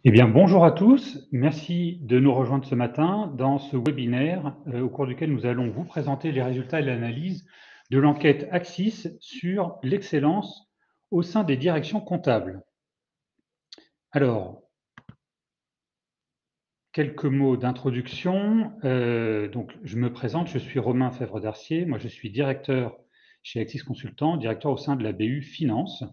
Eh bien, bonjour à tous. Merci de nous rejoindre ce matin dans ce webinaire au cours duquel nous allons vous présenter les résultats et l'analyse de l'enquête Axis sur l'excellence au sein des directions comptables. Alors, quelques mots d'introduction. Donc, je me présente, je suis Romain Fèvre-Darcier. Moi, je suis directeur chez Axis Consultant, directeur au sein de la BU Finance.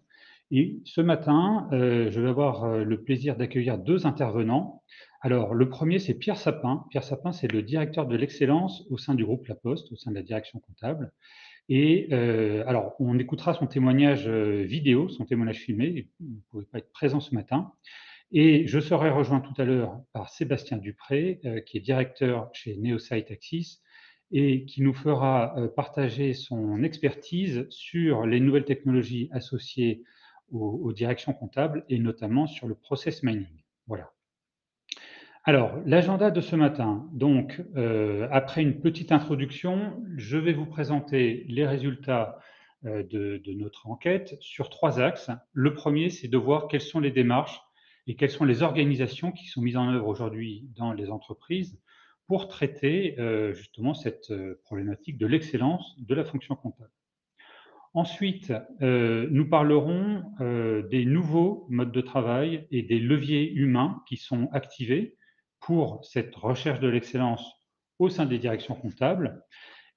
Et ce matin, je vais avoir le plaisir d'accueillir deux intervenants. Alors, le premier, c'est Pierre Sapin. Pierre Sapin, c'est le directeur de l'excellence au sein du groupe La Poste, au sein de la direction comptable. Et alors, on écoutera son témoignage vidéo, son témoignage filmé. Vous ne pouvez pas être présent ce matin. Et je serai rejoint tout à l'heure par Sébastien Dupré, qui est directeur chez Neosite Axis et qui nous fera partager son expertise sur les nouvelles technologies associées aux directions comptables et notamment sur le process mining. Voilà. Alors, l'agenda de ce matin. Donc, après une petite introduction, je vais vous présenter les résultats de notre enquête sur trois axes. Le premier, c'est de voir quelles sont les démarches et quelles sont les organisations qui sont mises en œuvre aujourd'hui dans les entreprises pour traiter justement cette problématique de l'excellence de la fonction comptable. Ensuite, nous parlerons des nouveaux modes de travail et des leviers humains qui sont activés pour cette recherche de l'excellence au sein des directions comptables.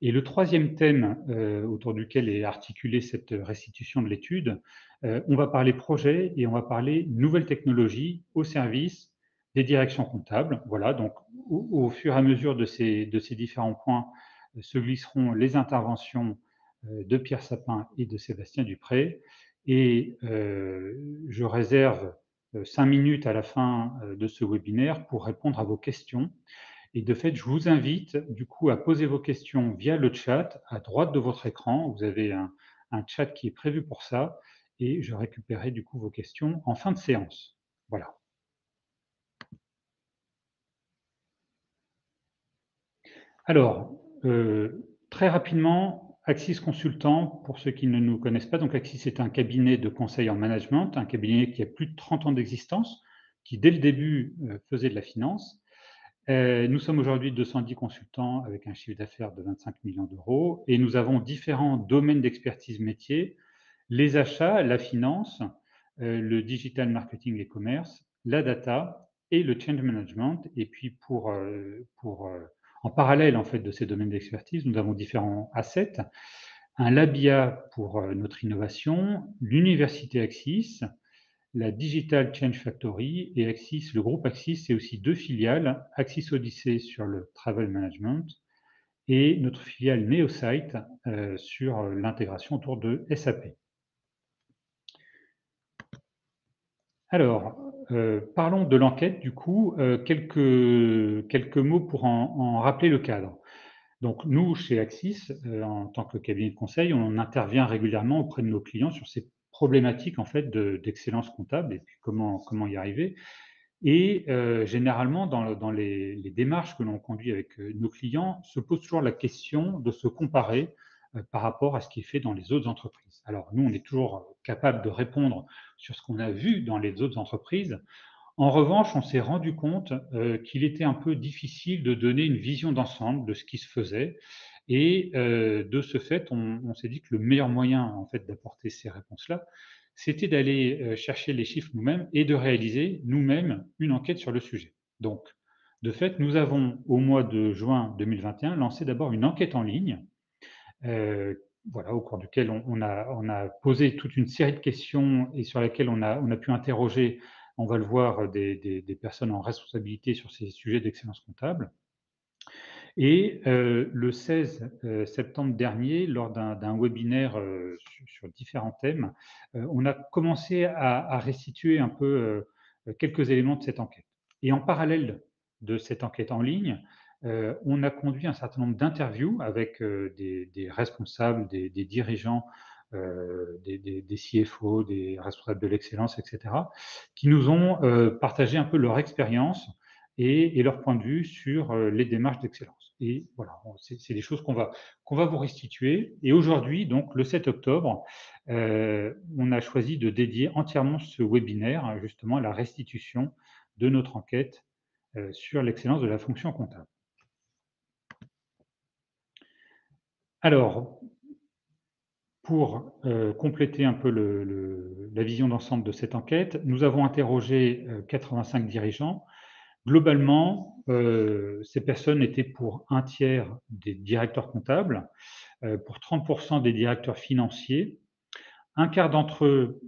Et le troisième thème autour duquel est articulée cette restitution de l'étude, on va parler projet et on va parler nouvelles technologies au service des directions comptables. Voilà, donc au fur et à mesure de ces différents points se glisseront les interventions de Pierre Sapin et de Sébastien Dupré. Et je réserve 5 minutes à la fin de ce webinaire pour répondre à vos questions. Et de fait, je vous invite du coup à poser vos questions via le chat à droite de votre écran. Vous avez un chat qui est prévu pour ça et je récupérerai du coup vos questions en fin de séance. Voilà. Alors, très rapidement, Axis Consultant, pour ceux qui ne nous connaissent pas, donc Axis est un cabinet de conseil en management, un cabinet qui a plus de 30 ans d'existence, qui dès le début faisait de la finance. Nous sommes aujourd'hui 210 consultants avec un chiffre d'affaires de 25 millions d'euros et nous avons différents domaines d'expertise métier, les achats, la finance, le digital marketing et commerce, la data et le change management. Et puis en parallèle en fait de ces domaines d'expertise, nous avons différents assets, un Labia pour notre innovation, l'université Axis, la Digital Change Factory et Axis, le groupe Axis, c'est aussi deux filiales, Axis Odyssey sur le travel management et notre filiale Neosite sur l'intégration autour de SAP. Alors, parlons de l'enquête du coup, quelques mots pour en rappeler le cadre. Donc nous, chez Axis, en tant que cabinet de conseil, on intervient régulièrement auprès de nos clients sur ces problématiques en fait d'excellence comptable et puis comment y arriver. Et généralement, dans les démarches que l'on conduit avec nos clients, se pose toujours la question de se comparer par rapport à ce qui est fait dans les autres entreprises. Alors nous, on est toujours capable de répondre sur ce qu'on a vu dans les autres entreprises. En revanche, on s'est rendu compte qu'il était un peu difficile de donner une vision d'ensemble de ce qui se faisait. Et de ce fait, on s'est dit que le meilleur moyen en fait d'apporter ces réponses-là, c'était d'aller chercher les chiffres nous-mêmes et de réaliser nous-mêmes une enquête sur le sujet. Donc, de fait, nous avons au mois de juin 2021 lancé d'abord une enquête en ligne, voilà, au cours duquel on a posé toute une série de questions et sur laquelle on a pu interroger, on va le voir, des personnes en responsabilité sur ces sujets d'excellence comptable. Et le 16 septembre dernier, lors d'un webinaire sur différents thèmes, on a commencé à restituer un peu quelques éléments de cette enquête. Et en parallèle de cette enquête en ligne, on a conduit un certain nombre d'interviews avec des responsables, des dirigeants, des CFO, des responsables de l'excellence, etc., qui nous ont partagé un peu leur expérience et leur point de vue sur les démarches d'excellence. Et voilà, c'est des choses qu'on va vous restituer. Et aujourd'hui, donc le 7 octobre, on a choisi de dédier entièrement ce webinaire justement à la restitution de notre enquête sur l'excellence de la fonction comptable. Alors, pour compléter un peu la vision d'ensemble de cette enquête, nous avons interrogé 85 dirigeants. Globalement, ces personnes étaient pour un tiers des directeurs comptables, pour 30% des directeurs financiers, un quart d'entre eux,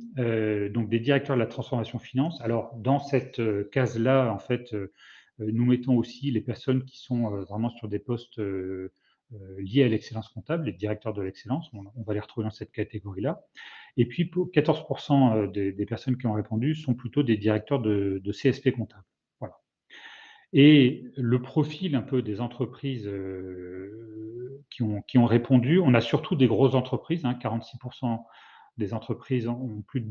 donc des directeurs de la transformation finance. Alors, dans cette case-là, en fait, nous mettons aussi les personnes qui sont vraiment sur des postes liés à l'excellence comptable, les directeurs de l'excellence, on va les retrouver dans cette catégorie-là. Et puis, pour 14% des personnes qui ont répondu sont plutôt des directeurs de CSP comptable. Voilà. Et le profil un peu des entreprises qui ont répondu, on a surtout des grosses entreprises, 46% des entreprises ont plus de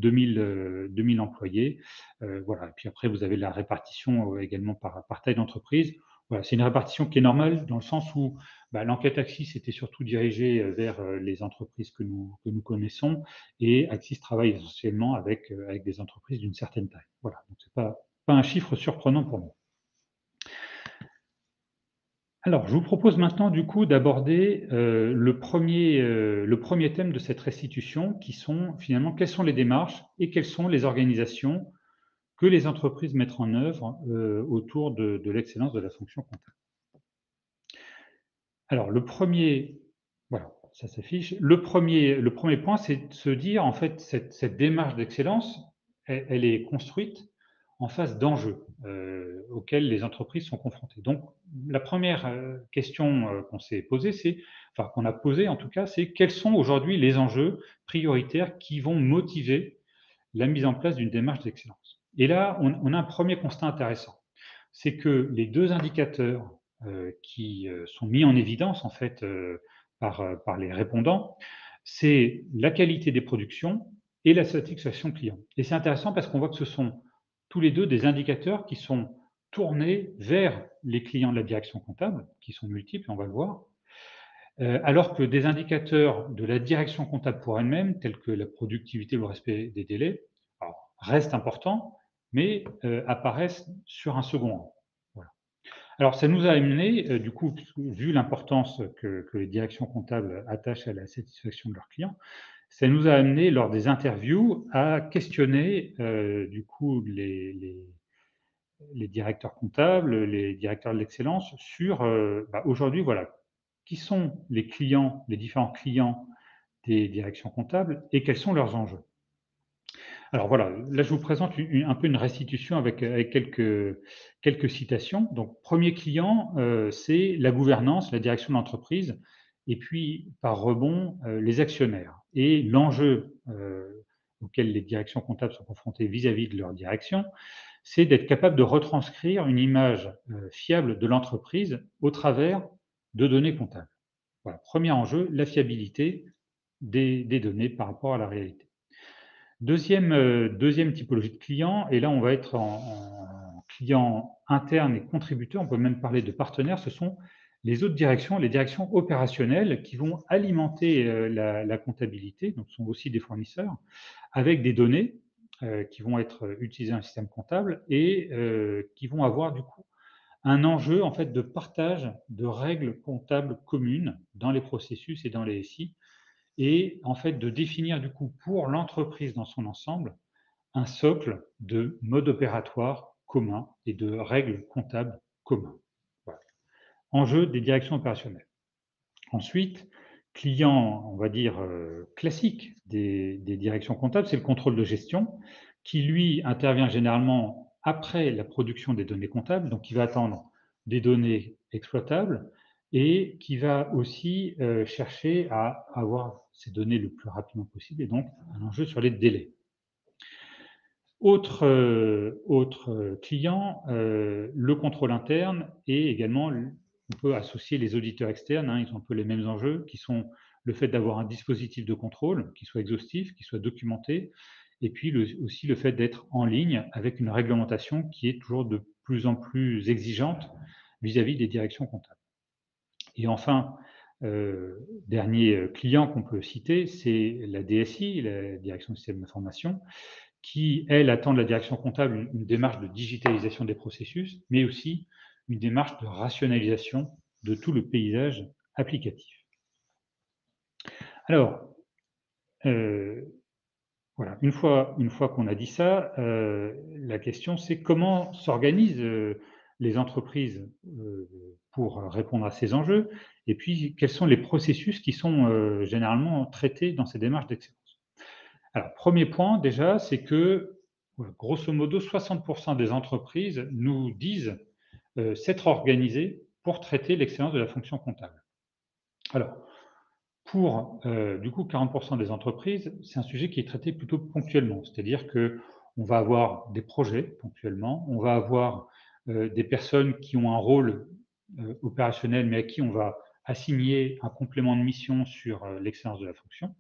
2000 employés. Voilà. Et puis après, vous avez la répartition également par taille d'entreprise. Voilà, c'est une répartition qui est normale dans le sens où l'enquête Axis était surtout dirigée vers les entreprises que nous connaissons, et Axis travaille essentiellement avec des entreprises d'une certaine taille. Voilà, donc c'est pas un chiffre surprenant pour nous. Alors, je vous propose maintenant du coup d'aborder le premier thème de cette restitution, qui sont finalement quelles sont les démarches et quelles sont les organisations que les entreprises mettent en œuvre autour de l'excellence de la fonction comptable. Alors, voilà, ça s'affiche. Le premier point, c'est de se dire, en fait, cette démarche d'excellence, elle est construite en face d'enjeux auxquels les entreprises sont confrontées. Donc, la première question qu'on s'est posée, qu'on a posée en tout cas, c'est quels sont aujourd'hui les enjeux prioritaires qui vont motiver la mise en place d'une démarche d'excellence. Et là, on a un premier constat intéressant. C'est que les deux indicateurs qui sont mis en évidence en fait par les répondants, c'est la qualité des productions et la satisfaction client. Et c'est intéressant parce qu'on voit que ce sont tous les deux des indicateurs qui sont tournés vers les clients de la direction comptable, qui sont multiples, on va le voir, alors que des indicateurs de la direction comptable pour elle-même, tels que la productivité ou le respect des délais, restent importants, mais apparaissent sur un second rang. Voilà. Alors, ça nous a amené, du coup, vu l'importance que les directions comptables attachent à la satisfaction de leurs clients, ça nous a amené, lors des interviews, à questionner, du coup, les directeurs comptables, les directeurs de l'excellence sur, aujourd'hui, voilà, qui sont les clients, les différents clients des directions comptables et quels sont leurs enjeux. Alors voilà, là je vous présente un peu une restitution avec quelques citations. Donc, premier client, c'est la gouvernance, la direction de l'entreprise, et puis par rebond, les actionnaires. Et l'enjeu auquel les directions comptables sont confrontées vis-à-vis de leur direction, c'est d'être capable de retranscrire une image fiable de l'entreprise au travers de données comptables. Voilà, premier enjeu, la fiabilité des données par rapport à la réalité. Deuxième typologie de client, et là on va être en client interne et contributeur, on peut même parler de partenaires, ce sont les autres directions, les directions opérationnelles qui vont alimenter la comptabilité, donc ce sont aussi des fournisseurs, avec des données qui vont être utilisées dans un système comptable et qui vont avoir du coup un enjeu en fait de partage de règles comptables communes dans les processus et dans les SI, et en fait de définir du coup pour l'entreprise dans son ensemble un socle de mode opératoire commun et de règles comptables communs. Voilà. Enjeu des directions opérationnelles. Ensuite, client, on va dire, classique des directions comptables, c'est le contrôle de gestion qui, lui, intervient généralement après la production des données comptables, donc qui va attendre des données exploitables et qui va aussi chercher à avoir ces données le plus rapidement possible, et donc un enjeu sur les délais. Autre client, le contrôle interne, et également on peut associer les auditeurs externes, ils ont un peu les mêmes enjeux, qui sont le fait d'avoir un dispositif de contrôle qui soit exhaustif, qui soit documenté, et puis aussi le fait d'être en ligne avec une réglementation qui est toujours de plus en plus exigeante vis-à-vis des directions comptables. Et enfin, dernier client qu'on peut citer, c'est la DSI, la Direction du système d'information, qui, elle, attend de la direction comptable une démarche de digitalisation des processus, mais aussi une démarche de rationalisation de tout le paysage applicatif. Alors, voilà, une fois qu'on a dit ça, la question c'est comment s'organisent, les entreprises, pour répondre à ces enjeux? Et puis quels sont les processus qui sont, généralement traités dans ces démarches d'excellence? Alors, premier point déjà, c'est que, voilà, grosso modo 60 des entreprises nous disent, s'être organisées pour traiter l'excellence de la fonction comptable. Alors, pour, du coup 40 des entreprises, c'est un sujet qui est traité plutôt ponctuellement. C'est-à-dire qu'on va avoir des projets ponctuellement, on va avoir, des personnes qui ont un rôle, opérationnel, mais à qui on va assigner un complément de mission sur, l'excellence de la fonction.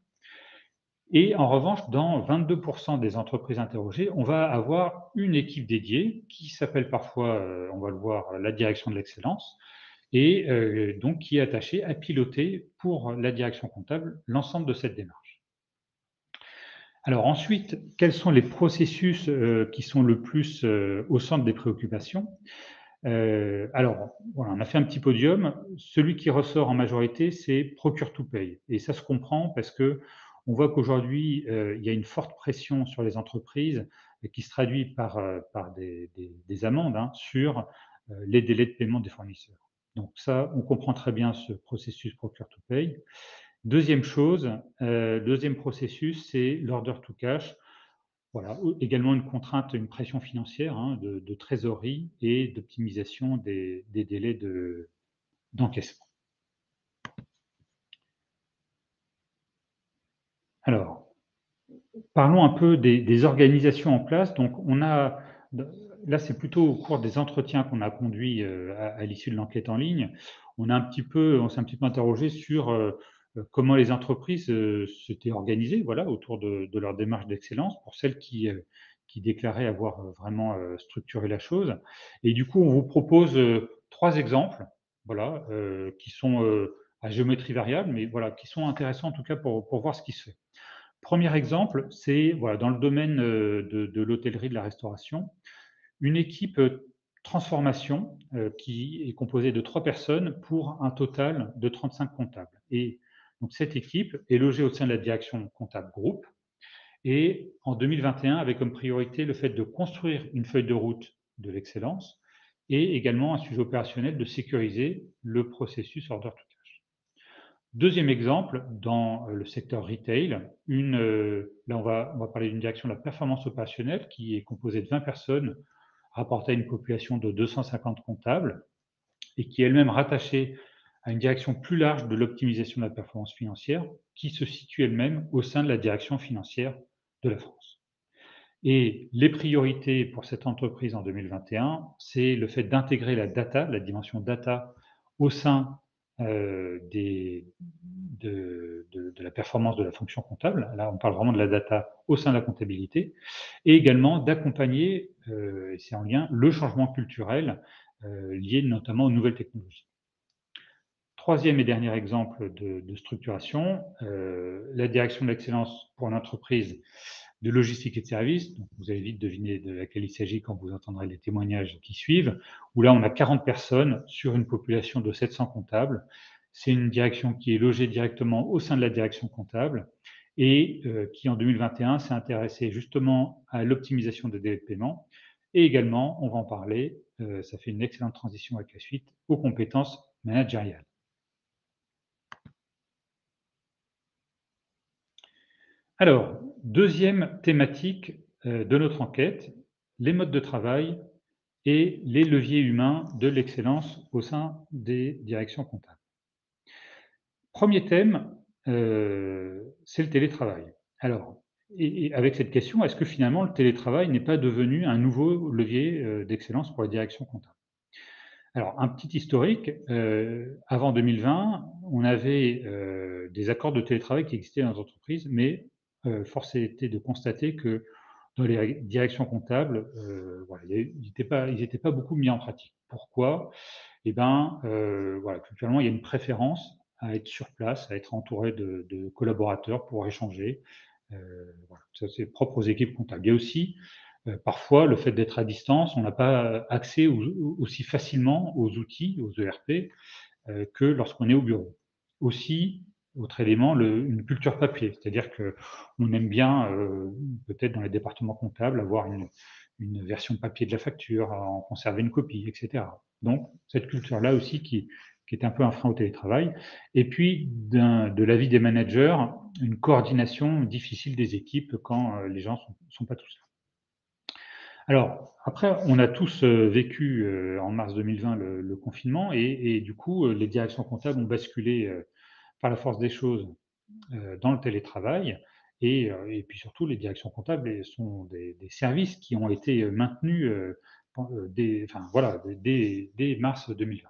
Et en revanche, dans 22 des entreprises interrogées, on va avoir une équipe dédiée qui s'appelle parfois, on va le voir, la direction de l'excellence et donc qui est attachée à piloter pour la direction comptable l'ensemble de cette démarche. Alors ensuite, quels sont les processus, qui sont le plus, au centre des préoccupations? Alors voilà, on a fait un petit podium. Celui qui ressort en majorité, c'est procure to pay et ça se comprend parce qu'on voit qu'aujourd'hui, il y a une forte pression sur les entreprises et qui se traduit par des amendes, hein, sur, les délais de paiement des fournisseurs. Donc ça, on comprend très bien ce processus procure to pay. Deuxième chose, 2e processus, c'est l'order to cash. Voilà, également une contrainte, une pression financière, hein, de trésorerie et d'optimisation des délais d'encaissement. Alors, parlons un peu des organisations en place. Donc on a là, c'est plutôt au cours des entretiens qu'on a conduits, à l'issue de l'enquête en ligne. On s'est un petit peu interrogé sur, comment les entreprises, s'étaient organisées, voilà, autour de leur démarche d'excellence, pour celles qui déclaraient avoir, vraiment, structuré la chose. Et du coup, on vous propose, 3 exemples, voilà, qui sont, à géométrie variable, mais voilà, qui sont intéressants en tout cas pour voir ce qui se fait. Premier exemple, c'est voilà, dans le domaine, de l'hôtellerie, de la restauration, une équipe, transformation, qui est composée de 3 personnes pour un total de 35 comptables et donc cette équipe est logée au sein de la direction comptable groupe et en 2021 avait comme priorité le fait de construire une feuille de route de l'excellence et également un sujet opérationnel de sécuriser le processus order to cash. Deuxième exemple, dans le secteur retail, là on va parler d'une direction de la performance opérationnelle qui est composée de 20 personnes rapportée à une population de 250 comptables et qui est elle-même rattachée à une direction plus large de l'optimisation de la performance financière qui se situe elle-même au sein de la direction financière de la France. Et les priorités pour cette entreprise en 2021, c'est le fait d'intégrer la data, la dimension data au sein de la performance de la fonction comptable. Là, on parle vraiment de la data au sein de la comptabilité et également d'accompagner, et c'est en lien, le changement culturel lié notamment aux nouvelles technologies. Troisième et dernier exemple de structuration, la direction de l'excellence pour une entreprise de logistique et de services. Donc vous allez vite deviner de laquelle il s'agit quand vous entendrez les témoignages qui suivent, où là on a 40 personnes sur une population de 700 comptables. C'est une direction qui est logée directement au sein de la direction comptable et qui en 2021 s'est intéressée justement à l'optimisation des délais de paiement et également, on va en parler, ça fait une excellente transition avec la suite, aux compétences managériales. Alors, deuxième thématique de notre enquête, les modes de travail et les leviers humains de l'excellence au sein des directions comptables. Premier thème, c'est le télétravail. Alors, et avec cette question, est-ce que finalement le télétravail n'est pas devenu un nouveau levier d'excellence pour les directions comptables? Alors, un petit historique, avant 2020, on avait, des accords de télétravail qui existaient dans les entreprises, mais, force était de constater que dans les directions comptables, voilà, ils étaient pas beaucoup mis en pratique. Pourquoi? Eh ben, voilà, culturellement, il y a une préférence à être sur place, à être entouré de collaborateurs pour échanger, Voilà, ça c'est propre aux équipes comptables. Il y a aussi parfois le fait d'être à distance, on n'a pas accès aussi facilement aux outils, aux ERP, que lorsqu'on est au bureau. Aussi, autre élément, une culture papier, c'est-à-dire qu'on aime bien, peut-être dans les départements comptables, avoir une version papier de la facture, en conserver une copie, etc. Donc, cette culture-là aussi qui est un peu un frein au télétravail. Et puis, de l'avis des managers, une coordination difficile des équipes quand les gens sont pas tous là. Alors, après, on a tous vécu en mars 2020 le confinement et du coup, les directions comptables ont basculé par la force des choses dans le télétravail et puis surtout, les directions comptables sont des services qui ont été maintenus enfin, voilà, dès mars 2020.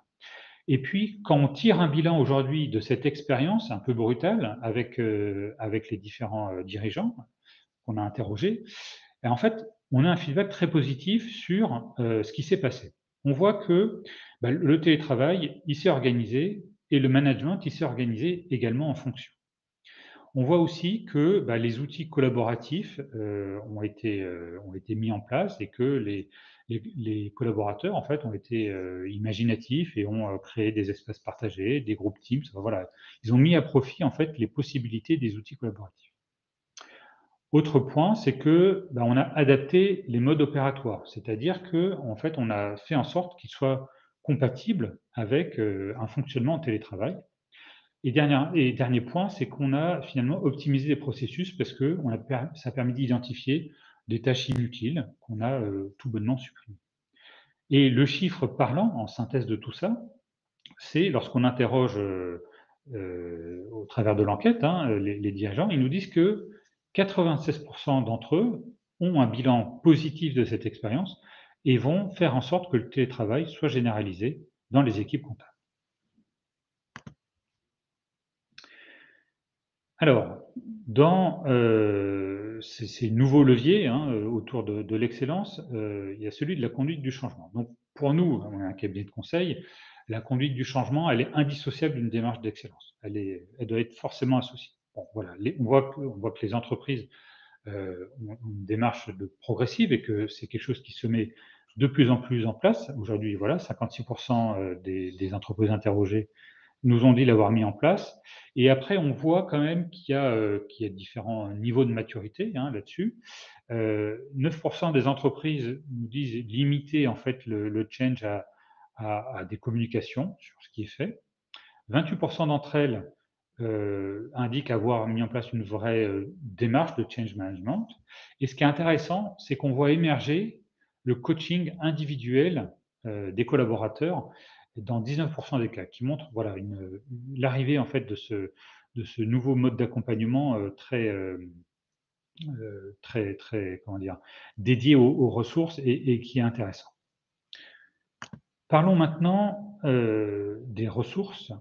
Et puis, quand on tire un bilan aujourd'hui de cette expérience un peu brutale avec les différents dirigeants qu'on a interrogés, et en fait, on a un feedback très positif sur ce qui s'est passé. On voit que le télétravail, il s'est organisé et le management, il s'est organisé également en fonction. On voit aussi que les outils collaboratifs ont été mis en place et que les collaborateurs en fait ont été imaginatifs et ont créé des espaces partagés, des groupes Teams. Enfin, voilà, ils ont mis à profit en fait les possibilités des outils collaboratifs. Autre point, c'est que on a adapté les modes opératoires, c'est-à-dire que en fait, on a fait en sorte qu'ils soient compatibles avec un fonctionnement en télétravail. Dernier point, c'est qu'on a finalement optimisé les processus parce que ça a permis d'identifier des tâches inutiles qu'on a tout bonnement supprimées. Et le chiffre parlant, en synthèse de tout ça, c'est lorsqu'on interroge au travers de l'enquête les dirigeants, ils nous disent que 96% d'entre eux ont un bilan positif de cette expérience et vont faire en sorte que le télétravail soit généralisé dans les équipes comptables. Alors, dans ces nouveaux leviers autour de l'excellence, il y a celui de la conduite du changement. Donc, pour nous, on est un cabinet de conseil, la conduite du changement, elle est indissociable d'une démarche d'excellence. Elle doit être forcément associée. Bon, voilà, on voit que les entreprises ont une démarche progressive et que c'est quelque chose qui se met de plus en plus en place. Aujourd'hui, voilà, 56% des entreprises interrogées nous ont dit l'avoir mis en place. Et après, on voit quand même qu'il y a différents niveaux de maturité là-dessus. 9% des entreprises nous disent limiter en fait le change à des communications sur ce qui est fait. 28% d'entre elles indiquent avoir mis en place une vraie démarche de change management. Et ce qui est intéressant, c'est qu'on voit émerger le coaching individuel des collaborateurs dans 19% des cas, qui montre voilà, l'arrivée en fait de ce nouveau mode d'accompagnement très, comment dire, dédié aux ressources et qui est intéressant. Parlons maintenant des ressources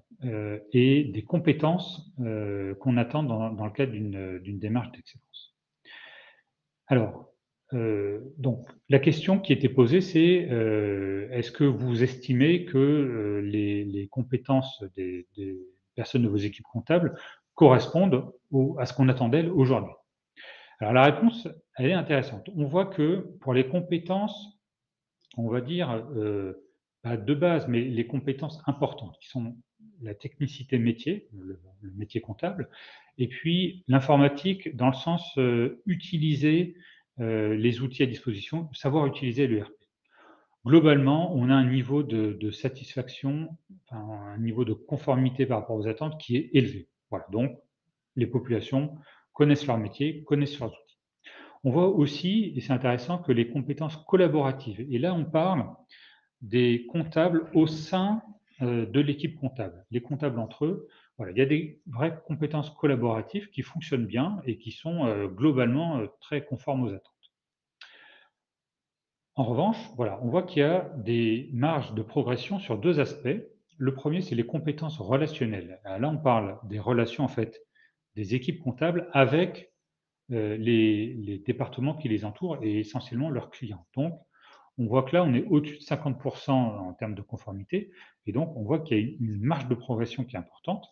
et des compétences qu'on attend dans le cadre d'une démarche d'excellence. Alors, donc, la question qui était posée, c'est est-ce que vous estimez que les compétences des personnes de vos équipes comptables correspondent à ce qu'on attend d'elles aujourd'hui? Alors, la réponse, elle est intéressante. On voit que pour les compétences, on va dire, pas de base, mais les compétences importantes, qui sont la technicité métier, le métier comptable, et puis l'informatique dans le sens utiliser les outils à disposition, savoir utiliser l'ERP. Globalement, on a un niveau de satisfaction, enfin, un niveau de conformité par rapport aux attentes qui est élevé. Voilà, donc les populations connaissent leur métier, connaissent leurs outils. On voit aussi, et c'est intéressant, que les compétences collaboratives, et là on parle des comptables au sein de l'équipe comptable. Les comptables entre eux, voilà, il y a des vraies compétences collaboratives qui fonctionnent bien et qui sont globalement très conformes aux attentes. En revanche, voilà, on voit qu'il y a des marges de progression sur deux aspects. Le premier, c'est les compétences relationnelles. Là, on parle des relations en fait des équipes comptables avec les départements qui les entourent et essentiellement leurs clients. Donc, on voit que là, on est au-dessus de 50% en termes de conformité, et donc on voit qu'il y a une marge de progression qui est importante.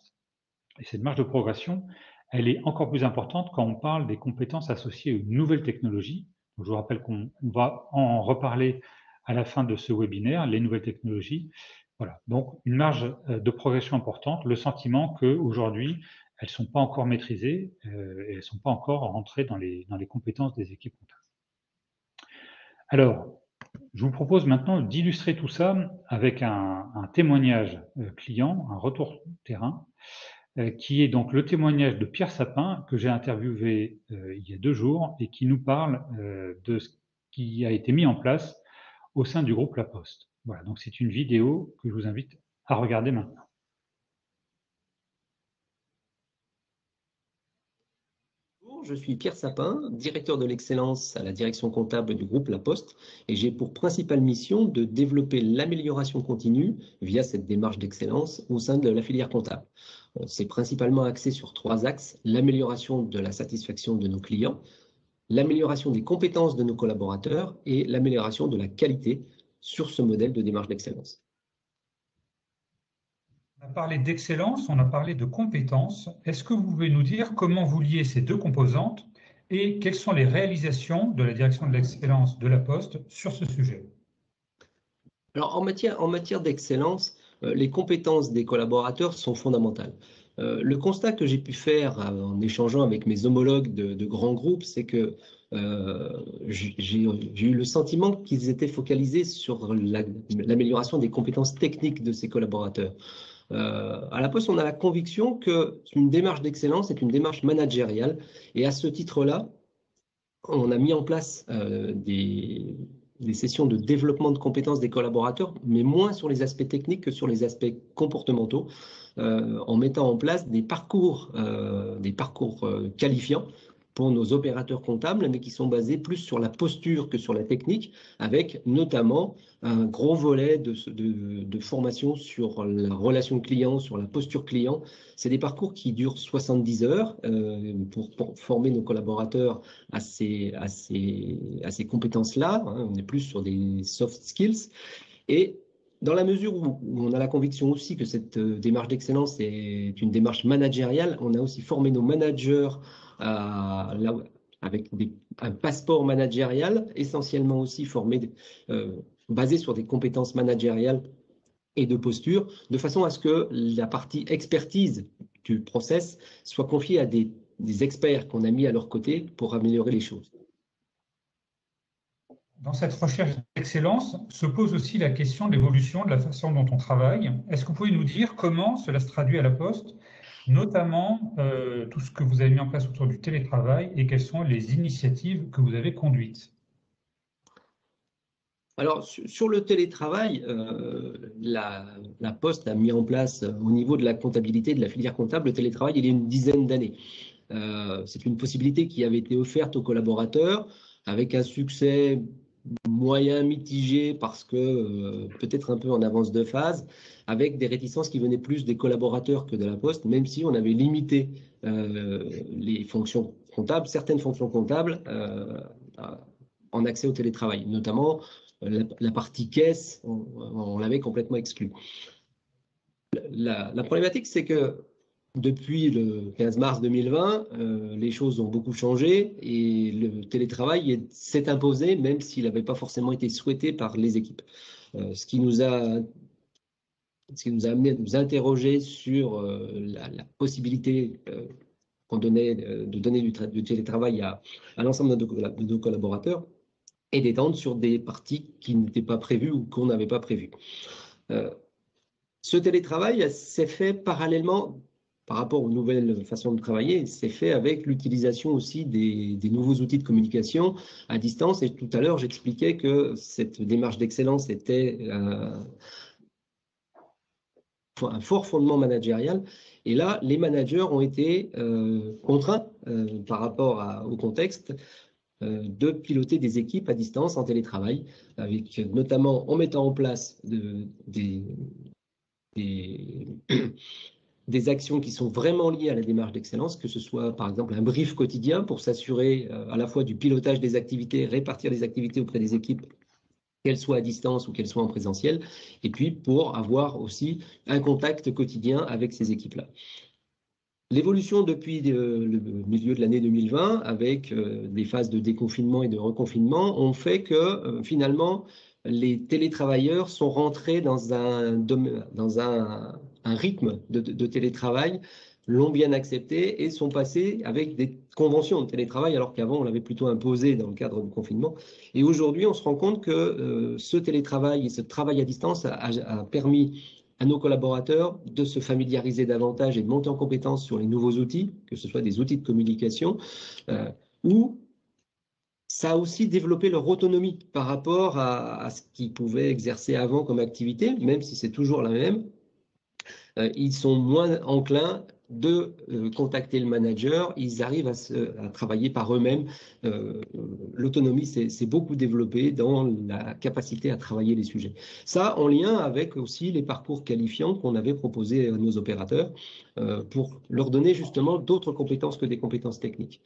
Et cette marge de progression, elle est encore plus importante quand on parle des compétences associées aux nouvelles technologies. Donc, je vous rappelle qu'on va en reparler à la fin de ce webinaire, les nouvelles technologies. Voilà, donc une marge de progression importante, le sentiment qu'aujourd'hui, elles ne sont pas encore maîtrisées et elles ne sont pas encore rentrées dans les compétences des équipes comptables. Alors, je vous propose maintenant d'illustrer tout ça avec un témoignage client, un retour terrain, qui est donc le témoignage de Pierre Sapin, que j'ai interviewé il y a 2 jours et qui nous parle de ce qui a été mis en place au sein du groupe La Poste. Voilà, donc c'est une vidéo que je vous invite à regarder maintenant. Bonjour, je suis Pierre Sapin, directeur de l'excellence à la direction comptable du groupe La Poste, et j'ai pour principale mission de développer l'amélioration continue via cette démarche d'excellence au sein de la filière comptable. C'est principalement axé sur 3 axes: l'amélioration de la satisfaction de nos clients, l'amélioration des compétences de nos collaborateurs et l'amélioration de la qualité sur ce modèle de démarche d'excellence. On a parlé d'excellence, on a parlé de compétences. Est-ce que vous pouvez nous dire comment vous liez ces 2 composantes et quelles sont les réalisations de la direction de l'excellence de La Poste sur ce sujet? Alors, en matière d'excellence, les compétences des collaborateurs sont fondamentales. Le constat que j'ai pu faire en échangeant avec mes homologues de grands groupes, c'est que j'ai eu le sentiment qu'ils étaient focalisés sur l'amélioration des compétences techniques de ces collaborateurs. À La Poste, on a la conviction qu'une démarche d'excellence est une démarche managériale, et à ce titre-là, on a mis en place des sessions de développement de compétences des collaborateurs, mais moins sur les aspects techniques que sur les aspects comportementaux, en mettant en place des parcours qualifiants pour nos opérateurs comptables, mais qui sont basés plus sur la posture que sur la technique, avec notamment un gros volet de formation sur la relation client, sur la posture client. C'est des parcours qui durent 70 heures pour former nos collaborateurs à ces compétences-là. On est plus sur des soft skills. Et dans la mesure où on a la conviction aussi que cette démarche d'excellence est une démarche managériale, on a aussi formé nos managers avec un passeport managérial, essentiellement aussi basé sur des compétences managériales et de posture, de façon à ce que la partie expertise du process soit confiée à des experts qu'on a mis à leur côté pour améliorer les choses. Dans cette recherche d'excellence se pose aussi la question de l'évolution de la façon dont on travaille. Est-ce que vous pouvez nous dire comment cela se traduit à La Poste, notamment tout ce que vous avez mis en place autour du télétravail et quelles sont les initiatives que vous avez conduites? Alors, sur le télétravail, la Poste a mis en place au niveau de la comptabilité, de la filière comptable, le télétravail il y a une dizaine d'années. C'est une possibilité qui avait été offerte aux collaborateurs avec un succès moyen mitigé parce que peut-être un peu en avance de phase, avec des réticences qui venaient plus des collaborateurs que de la Poste, même si on avait limité les fonctions comptables, certaines fonctions comptables en accès au télétravail, notamment la partie caisse, on l'avait complètement exclue. La problématique, c'est que depuis le 15 mars 2020, les choses ont beaucoup changé et le télétravail s'est imposé, même s'il n'avait pas forcément été souhaité par les équipes. Ce qui nous a amené à nous interroger sur la possibilité de donner du télétravail à l'ensemble de nos collaborateurs et d'étendre sur des parties qui n'étaient pas prévues ou qu'on n'avait pas prévues. Ce télétravail s'est fait parallèlement par rapport aux nouvelles façons de travailler, c'est fait avec l'utilisation aussi des nouveaux outils de communication à distance. Et tout à l'heure, j'expliquais que cette démarche d'excellence était un fort fondement managérial. Et là, les managers ont été contraints par rapport au contexte de piloter des équipes à distance en télétravail, avec notamment en mettant en place des actions qui sont vraiment liées à la démarche d'excellence, que ce soit par exemple un brief quotidien pour s'assurer à la fois du pilotage des activités, répartir les activités auprès des équipes, qu'elles soient à distance ou qu'elles soient en présentiel, et puis pour avoir aussi un contact quotidien avec ces équipes-là. L'évolution depuis le milieu de l'année 2020, avec des phases de déconfinement et de reconfinement, ont fait que finalement, les télétravailleurs sont rentrés dans un rythme de télétravail, l'ont bien accepté et sont passés avec des conventions de télétravail, alors qu'avant, on l'avait plutôt imposé dans le cadre du confinement. Et aujourd'hui, on se rend compte que ce télétravail et ce travail à distance a permis à nos collaborateurs de se familiariser davantage et de monter en compétence sur les nouveaux outils, que ce soit des outils de communication, ou ça a aussi développé leur autonomie par rapport à ce qu'ils pouvaient exercer avant comme activité, même si c'est toujours la même. Ils sont moins enclins de contacter le manager, ils arrivent à travailler par eux-mêmes. L'autonomie s'est beaucoup développée dans la capacité à travailler les sujets. Ça, en lien avec aussi les parcours qualifiants qu'on avait proposés à nos opérateurs pour leur donner justement d'autres compétences que des compétences techniques.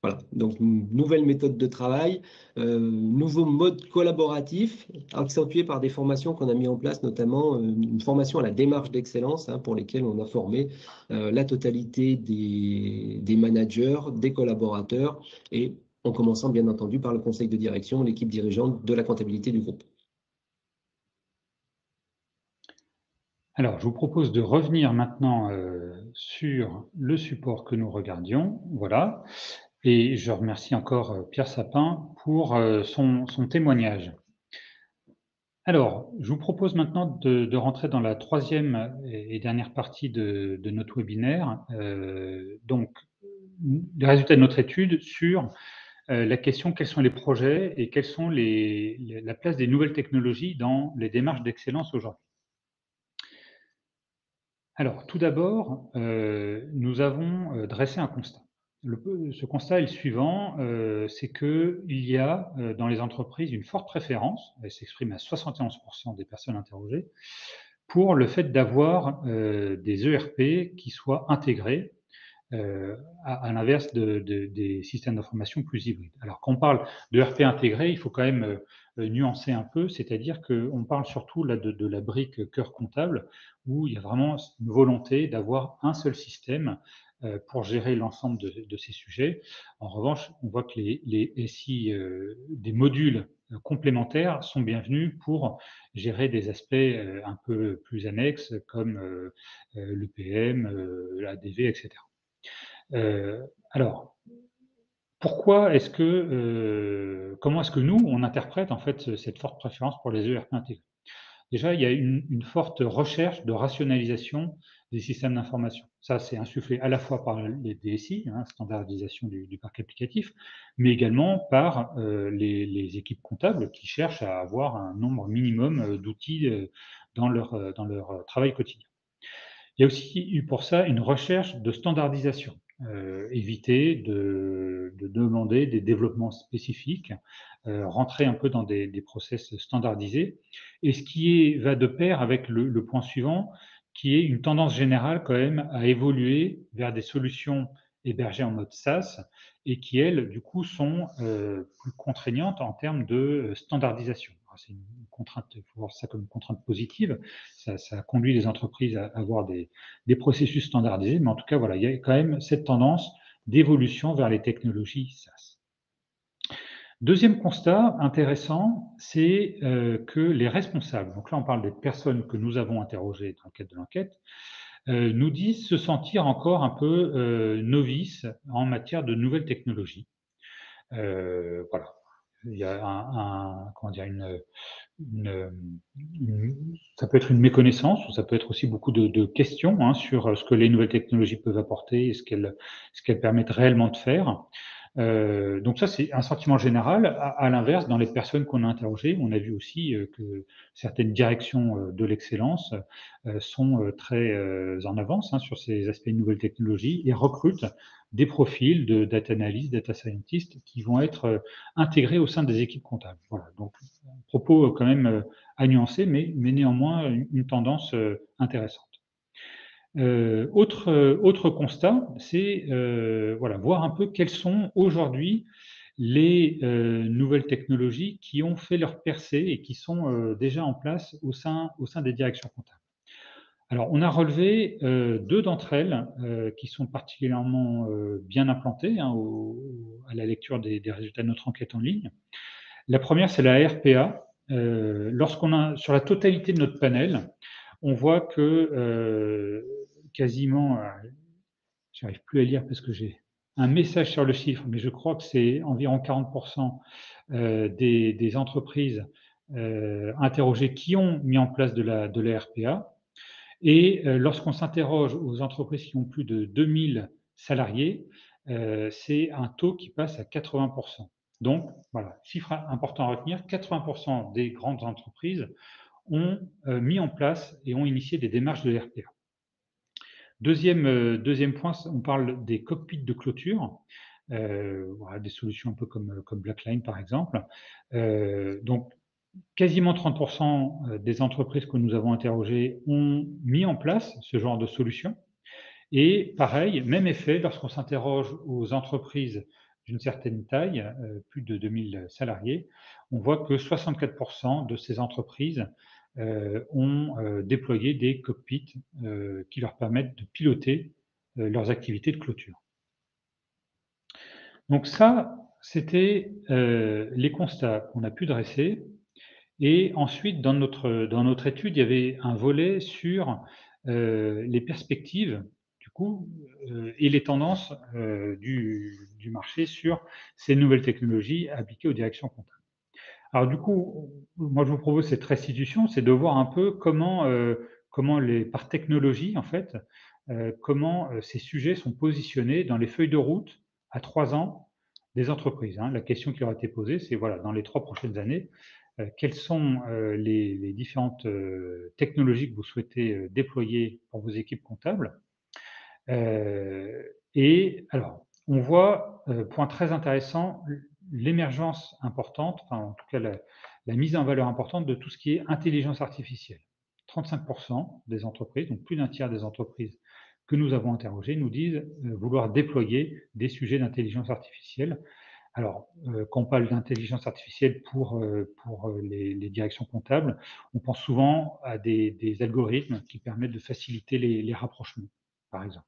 Voilà, donc une nouvelle méthode de travail, nouveau mode collaboratif, accentué par des formations qu'on a mis en place, notamment une formation à la démarche d'excellence, pour lesquelles on a formé la totalité des managers, des collaborateurs, et en commençant bien entendu par le conseil de direction, l'équipe dirigeante de la comptabilité du groupe. Alors, je vous propose de revenir maintenant sur le support que nous regardions. Voilà. Et je remercie encore Pierre Sapin pour son témoignage. Alors, je vous propose maintenant de rentrer dans la troisième et dernière partie de notre webinaire. Donc, les résultats de notre étude sur la question quels sont les projets et quelles sont la place des nouvelles technologies dans les démarches d'excellence aujourd'hui. Alors, tout d'abord, nous avons dressé un constat. Ce constat est le suivant, c'est qu'il y a dans les entreprises une forte préférence, elle s'exprime à 71% des personnes interrogées, pour le fait d'avoir des ERP qui soient intégrés, à l'inverse des systèmes d'information plus hybrides. Alors, quand on parle d'ERP intégré, il faut quand même nuancer un peu, c'est-à-dire qu'on parle surtout là de la brique cœur comptable, où il y a vraiment une volonté d'avoir un seul système pour gérer l'ensemble de ces sujets. En revanche, on voit que les SI des modules complémentaires sont bienvenus pour gérer des aspects un peu plus annexes comme l'EPM, l'ADV, etc. Alors, pourquoi est-ce que, comment est-ce que nous, on interprète en fait cette forte préférence pour les ERP intégrés? Déjà, il y a une forte recherche de rationalisation des systèmes d'information. Ça, c'est insufflé à la fois par les DSI, standardisation du parc applicatif, mais également par les équipes comptables qui cherchent à avoir un nombre minimum d'outils dans leur travail quotidien. Il y a aussi eu pour ça une recherche de standardisation, éviter de demander des développements spécifiques, rentrer un peu dans des process standardisés. Et ce qui va de pair avec le point suivant, qui est une tendance générale quand même à évoluer vers des solutions hébergées en mode SaaS et qui, elles, du coup, sont plus contraignantes en termes de standardisation. C'est une contrainte, il faut voir ça comme une contrainte positive. Ça conduit les entreprises à avoir des processus standardisés, mais en tout cas, voilà, il y a quand même cette tendance d'évolution vers les technologies SaaS. Deuxième constat intéressant, c'est que les responsables, donc là on parle des personnes que nous avons interrogées dans le cadre de l'enquête, nous disent se sentir encore un peu novices en matière de nouvelles technologies. Voilà. Il y a comment dire, ça peut être une méconnaissance, ou ça peut être aussi beaucoup de questions sur ce que les nouvelles technologies peuvent apporter et ce qu'elles permettent réellement de faire. Donc ça, c'est un sentiment général. À l'inverse, dans les personnes qu'on a interrogées, on a vu aussi que certaines directions de l'excellence sont très en avance sur ces aspects de nouvelles technologies et recrutent des profils de data analyst, data scientist qui vont être intégrés au sein des équipes comptables. Voilà, donc propos quand même à nuancer, mais néanmoins une tendance intéressante. Autre constat, c'est voilà, voir un peu quelles sont aujourd'hui les nouvelles technologies qui ont fait leur percée et qui sont déjà en place au sein des directions comptables. Alors, on a relevé deux d'entre elles qui sont particulièrement bien implantées hein, à la lecture des résultats de notre enquête en ligne. La première, c'est la RPA. Sur la totalité de notre panel, on voit que quasiment, j'arrive plus à lire parce que j'ai un message sur le chiffre, mais je crois que c'est environ 40% des entreprises interrogées qui ont mis en place de la RPA. Et lorsqu'on s'interroge aux entreprises qui ont plus de 2000 salariés, c'est un taux qui passe à 80%. Donc, voilà, chiffre important à retenir, 80% des grandes entreprises ont mis en place et ont initié des démarches de RPA. Deuxième point, on parle des cockpits de clôture, voilà, des solutions un peu comme Blackline par exemple. Donc, quasiment 30% des entreprises que nous avons interrogées ont mis en place ce genre de solution. Et pareil, même effet, lorsqu'on s'interroge aux entreprises d'une certaine taille, plus de 2000 salariés, on voit que 64% de ces entreprises ont déployé des cockpits qui leur permettent de piloter leurs activités de clôture. Donc ça, c'était les constats qu'on a pu dresser. Et ensuite, dans notre étude, il y avait un volet sur les perspectives, du coup, et les tendances du marché sur ces nouvelles technologies appliquées aux directions comptables. Alors du coup, moi je vous propose cette restitution, c'est de voir un peu comment, par technologie, en fait, comment ces sujets sont positionnés dans les feuilles de route à 3 ans des entreprises. Hein. La question qui leur a été posée, c'est voilà, dans les 3 prochaines années, quelles sont les différentes technologies que vous souhaitez déployer pour vos équipes comptables. Et alors, on voit, point très intéressant, l'émergence importante, enfin en tout cas la mise en valeur importante de tout ce qui est intelligence artificielle. 35% des entreprises, donc plus d'un tiers des entreprises que nous avons interrogées, nous disent vouloir déployer des sujets d'intelligence artificielle. Alors, quand on parle d'intelligence artificielle pour les directions comptables, on pense souvent à des algorithmes qui permettent de faciliter les rapprochements, par exemple.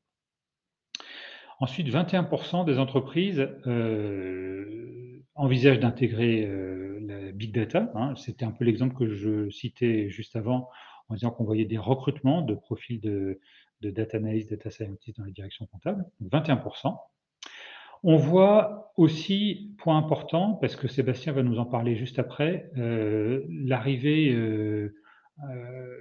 Ensuite, 21% des entreprises envisagent d'intégrer la big data. Hein. C'était un peu l'exemple que je citais juste avant en disant qu'on voyait des recrutements de profils de data analyst, data scientist dans les directions comptables. 21%. On voit aussi, point important, parce que Sébastien va nous en parler juste après, l'arrivée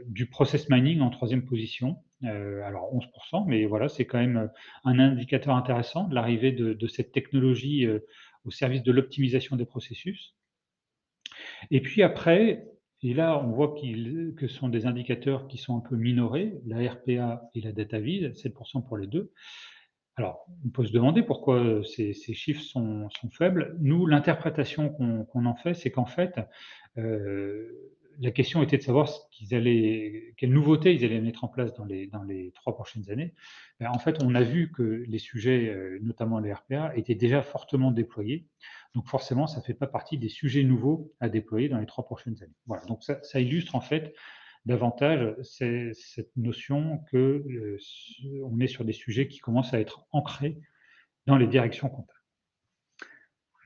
du process mining en troisième position. Alors 11%, mais voilà, c'est quand même un indicateur intéressant de l'arrivée de cette technologie au service de l'optimisation des processus. Et puis après, et là on voit que ce sont des indicateurs qui sont un peu minorés, la RPA et la data viz, 7% pour les deux. Alors, on peut se demander pourquoi ces chiffres sont faibles. Nous, l'interprétation qu'on en fait, c'est qu'en fait, la question était de savoir quelles nouveautés ils allaient mettre en place dans les 3 prochaines années. En fait, on a vu que les sujets, notamment les RPA, étaient déjà fortement déployés. Donc forcément, ça ne fait pas partie des sujets nouveaux à déployer dans les 3 prochaines années. Voilà, donc ça illustre en fait davantage cette notion que on est sur des sujets qui commencent à être ancrés dans les directions comptables.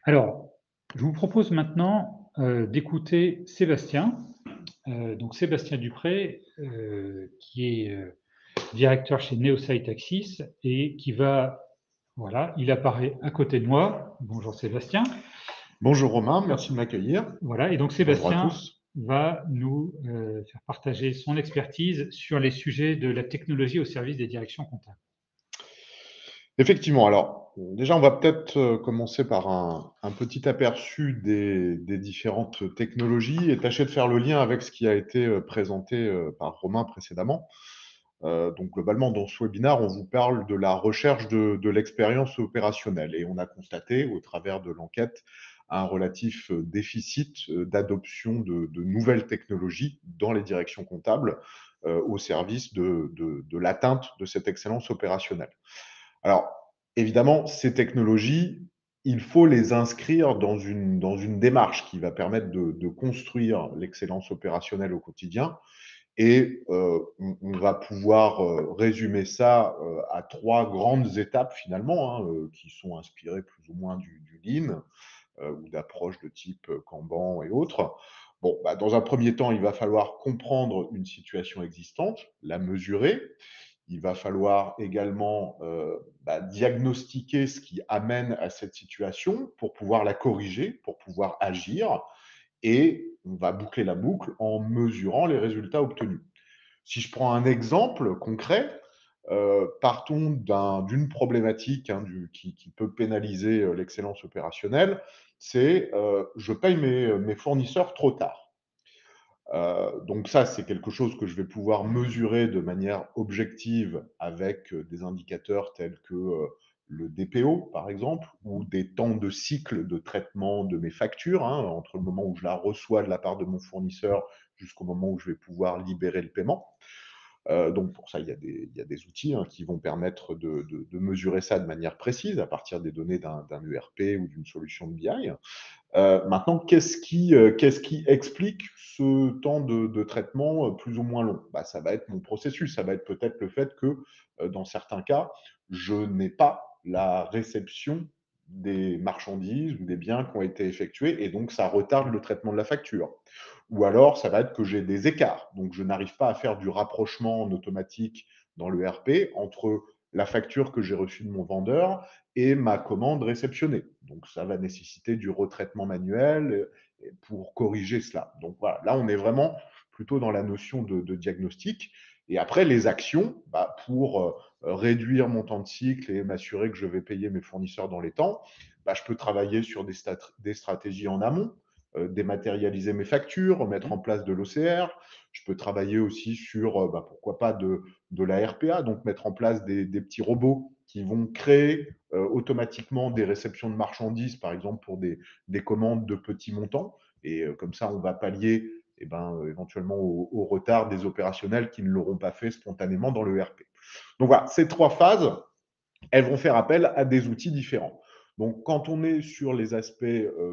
Alors, je vous propose maintenant d'écouter Sébastien. Donc Sébastien Dupré, qui est directeur chez Neosite Axis et qui va, voilà, il apparaît à côté de moi. Bonjour Sébastien. Bonjour Romain, merci de m'accueillir. Voilà, et donc Sébastien va nous faire partager son expertise sur les sujets de la technologie au service des directions comptables. Effectivement, alors déjà on va peut-être commencer par un petit aperçu des différentes technologies et tâcher de faire le lien avec ce qui a été présenté par Romain précédemment. Donc globalement, dans ce webinaire, on vous parle de la recherche de l'expérience opérationnelle et on a constaté au travers de l'enquête un relatif déficit d'adoption de nouvelles technologies dans les directions comptables au service de l'atteinte de cette excellence opérationnelle. Alors, évidemment, ces technologies, il faut les inscrire dans une démarche qui va permettre de construire l'excellence opérationnelle au quotidien Et on va pouvoir résumer ça à 3 grandes étapes finalement, hein, qui sont inspirées plus ou moins du Lean ou d'approches de type Kanban et autres. Bon, bah, dans un premier temps, il va falloir comprendre une situation existante, la mesurer. Il va falloir également diagnostiquer ce qui amène à cette situation pour pouvoir la corriger, pour pouvoir agir. Et on va boucler la boucle en mesurant les résultats obtenus. Si je prends un exemple concret, partons d'une problématique hein, qui peut pénaliser l'excellence opérationnelle, c'est je paye mes fournisseurs trop tard. Donc ça, c'est quelque chose que je vais pouvoir mesurer de manière objective avec des indicateurs tels que le DPO, par exemple, ou des temps de cycle de traitement de mes factures, hein, entre le moment où je la reçois de la part de mon fournisseur jusqu'au moment où je vais pouvoir libérer le paiement. Donc pour ça, il y a des outils hein, qui vont permettre de mesurer ça de manière précise à partir des données d'un ERP ou d'une solution de BI. Maintenant, qu'est-ce qui explique ce temps de traitement plus ou moins long? Bah, ça va être mon processus, ça va être peut-être le fait que, dans certains cas, je n'ai pas la réception des marchandises ou des biens qui ont été effectués et donc ça retarde le traitement de la facture. Ou alors, ça va être que j'ai des écarts, donc je n'arrive pas à faire du rapprochement en automatique dans le RP entre la facture que j'ai reçue de mon vendeur et ma commande réceptionnée. Donc, ça va nécessiter du retraitement manuel pour corriger cela. Donc, voilà, là, on est vraiment plutôt dans la notion de diagnostic. Et après, les actions, pour réduire mon temps de cycle et m'assurer que je vais payer mes fournisseurs dans les temps, je peux travailler sur des stratégies en amont, dématérialiser mes factures, mettre en place de l'OCR. Je peux travailler aussi sur, pourquoi pas, de la RPA, donc mettre en place des petits robots qui vont créer automatiquement des réceptions de marchandises, par exemple pour des commandes de petits montants. Et comme ça, on va pallier éventuellement au retard des opérationnels qui ne l'auront pas fait spontanément dans le ERP. Donc voilà, ces 3 phases, elles vont faire appel à des outils différents. Donc, quand on est sur les aspects